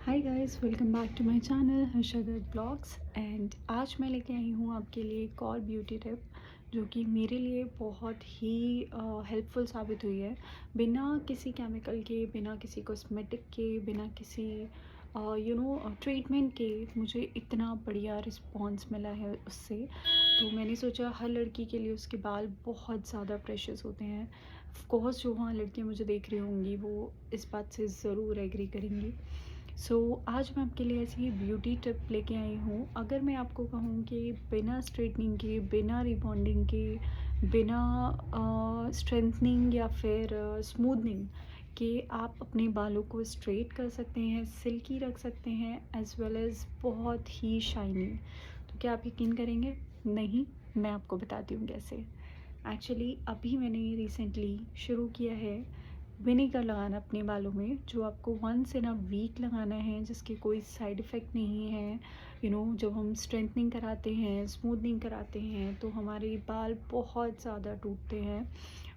Hi guys, welcome back to my channel हर्षदर vlogs. And आज मैं लेके आई हूँ आपके लिए एक और ब्यूटी टिप जो कि मेरे लिए बहुत ही हेल्पफुल साबित हुई है। बिना किसी केमिकल के, बिना किसी कॉस्मेटिक के, बिना किसी ट्रीटमेंट के मुझे इतना बढ़िया रिस्पॉन्स मिला है उससे। तो मैंने सोचा हर लड़की के लिए उसके बाल बहुत ज़्यादा प्रेशियस होते हैं। ऑफ कोर्स जो वहाँ लड़कियाँ मुझे देख रही होंगी वो इस बात से ज़रूर एग्री करेंगी। आज मैं आपके लिए ऐसी ही ब्यूटी टिप लेके आई हूँ। अगर मैं आपको कहूँ कि बिना स्ट्रेटनिंग के, बिना रिबॉन्डिंग के, बिना स्ट्रेंथनिंग या फिर स्मूदनिंग के आप अपने बालों को स्ट्रेट कर सकते हैं, सिल्की रख सकते हैं, एज़ वेल एज़ बहुत ही शाइनी। तो क्या आप यकीन करेंगे? नहीं, मैं आपको बताती हूँ कैसे। एक्चुअली अभी मैंने रिसेंटली शुरू किया है विनेगर लगाना अपने बालों में, जो आपको वंस इन अ वीक लगाना है, जिसके कोई साइड इफ़ेक्ट नहीं है। जब हम स्ट्रेंथनिंग कराते हैं, स्मूथनिंग कराते हैं, तो हमारे बाल बहुत ज़्यादा टूटते हैं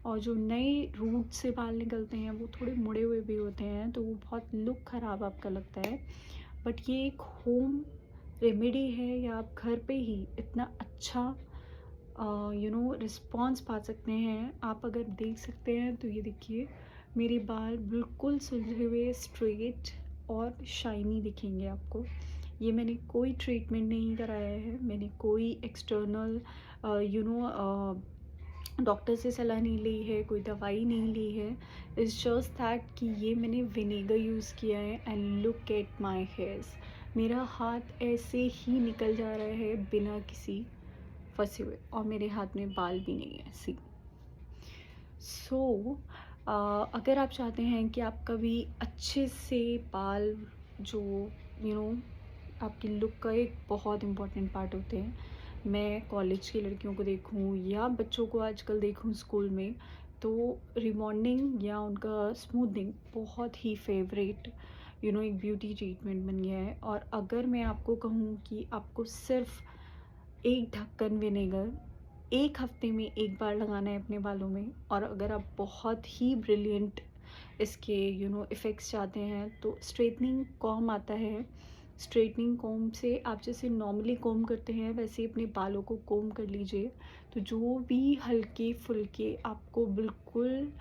और जो नए रूट से बाल निकलते हैं वो थोड़े मुड़े हुए भी होते हैं, तो वो बहुत लुक ख़राब आपका लगता है। बट ये एक होम रेमेडी है, या आप घर पे ही इतना अच्छा रिस्पॉन्स पा सकते हैं। आप अगर देख सकते हैं तो ये देखिए, मेरे बाल बिल्कुल सुलझे हुए, स्ट्रेट और शाइनी दिखेंगे आपको। ये मैंने कोई ट्रीटमेंट नहीं कराया है, मैंने कोई एक्सटर्नल डॉक्टर से सलाह नहीं ली है, कोई दवाई नहीं ली है। इट्स जस्ट दैट कि ये मैंने विनेगर यूज़ किया है and look at my hairs. मेरा हाथ ऐसे ही निकल जा रहा है बिना किसी फंसे हुए, और मेरे हाथ में बाल भी नहीं है। सी सो अगर आप चाहते हैं कि आप कभी अच्छे से बाल, जो आपकी लुक का एक बहुत इम्पॉर्टेंट पार्ट होते हैं, मैं कॉलेज की लड़कियों को देखूं या बच्चों को आजकल देखूं स्कूल में, तो रिबॉन्डिंग या उनका स्मूथनिंग बहुत ही फेवरेट एक ब्यूटी ट्रीटमेंट बन गया है। और अगर मैं आपको कहूँ कि आपको सिर्फ एक ढक्कन विनेगर एक हफ्ते में एक बार लगाना है अपने बालों में, और अगर आप बहुत ही ब्रिलियंट इसके इफ़ेक्ट्स चाहते हैं, तो स्ट्रेटनिंग कॉम आता है। स्ट्रेटनिंग कॉम से आप जैसे नॉर्मली कॉम करते हैं वैसे ही अपने बालों को कॉम कर लीजिए, तो जो भी हल्के फुल्के आपको बिल्कुल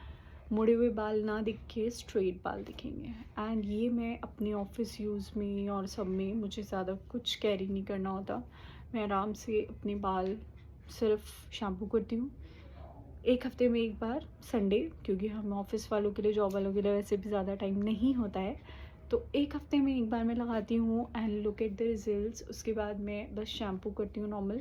मुड़े हुए बाल ना दिख के स्ट्रेट बाल दिखेंगे। एंड ये मैं अपने ऑफिस यूज़ में और सब में, मुझे ज़्यादा कुछ कैरी नहीं करना होता। मैं आराम से अपने बाल सिर्फ शैम्पू करती हूँ एक हफ्ते में एक बार, संडे, क्योंकि हम ऑफिस वालों के लिए, जॉब वालों के लिए वैसे भी ज़्यादा टाइम नहीं होता है, तो एक हफ्ते में एक बार मैं लगाती हूँ and look at the results. उसके बाद मैं बस शैम्पू करती हूँ नॉर्मल,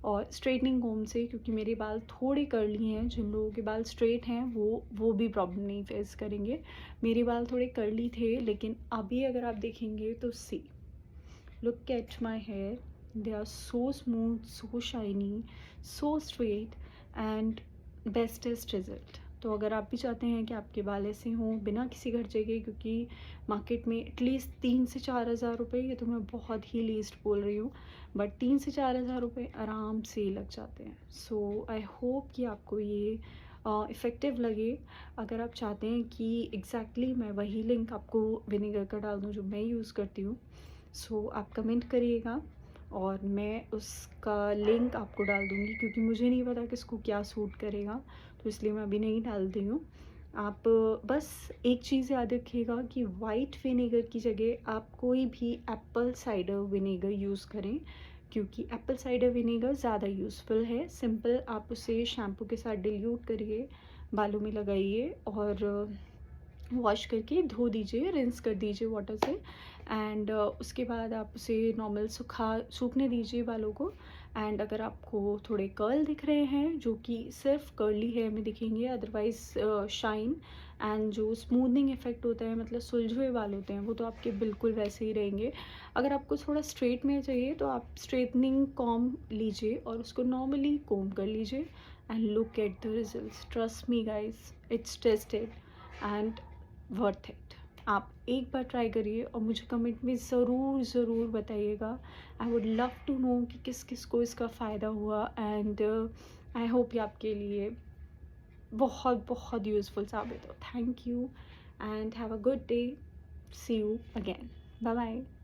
और स्ट्रेटनिंग कोम से, क्योंकि मेरे बाल थोड़े कर्ली हैं। जिन लोगों के बाल स्ट्रेट हैं वो भी प्रॉब्लम नहीं फेस करेंगे। मेरे बाल थोड़े कर्ली थे, लेकिन अभी अगर आप देखेंगे तो सी, look at my hair, they are so smooth, so shiny, so straight and bestest result। तो अगर आप भी चाहते हैं कि आपके बाल ऐसे हों बिना किसी खर्चे के, क्योंकि मार्केट में एटलीस्ट 3 से 4 हज़ार रुपये, ये तो मैं बहुत ही लीस्ट बोल रही हूँ, बट 3 से 4 हज़ार रुपये आराम से लग जाते हैं। सो आई होप कि आपको ये इफ़ेक्टिव लगे। अगर आप चाहते हैं कि एग्जैक्टली मैं वही लिंक आपको विनेगर का डाल दूँ जो मैं यूज़ करती हूँ, आप कमेंट करिएगा और मैं उसका लिंक आपको डाल दूँगी, क्योंकि मुझे नहीं पता किसको क्या सूट करेगा, तो इसलिए मैं अभी नहीं डाल रही हूँ। आप बस एक चीज़ याद रखिएगा कि वाइट विनेगर की जगह आप कोई भी एप्पल साइडर विनेगर यूज़ करें, क्योंकि एप्पल साइडर विनेगर ज़्यादा यूज़फुल है। सिंपल आप उसे शैम्पू के साथ डिल्यूट करिए, बालों में लगाइए और वॉश करके धो दीजिए, रिंस कर दीजिए वाटर से। एंड उसके बाद आप उसे नॉर्मल सूखने दीजिए बालों को। एंड अगर आपको थोड़े कर्ल दिख रहे हैं, जो कि सिर्फ कर्ली हेयर में दिखेंगे, अदरवाइज शाइन एंड जो स्मूथनिंग इफेक्ट होता है, मतलब सुलझे हुए बाल होते हैं, वो तो आपके बिल्कुल वैसे ही रहेंगे। अगर आपको थोड़ा स्ट्रेट में चाहिए तो आप स्ट्रेटनिंग कॉम लीजिए और उसको नॉर्मली कोम कर लीजिए and look at the results. Trust me guys, it's tested and worth it. आप एक बार ट्राई करिए और मुझे कमेंट में ज़रूर ज़रूर बताइएगा। I would love to know कि किस किस को इसका फ़ायदा हुआ। एंड आई होप ये आपके लिए बहुत बहुत यूज़फुल साबित हो। Thank you and have a good day. See you again. Bye bye.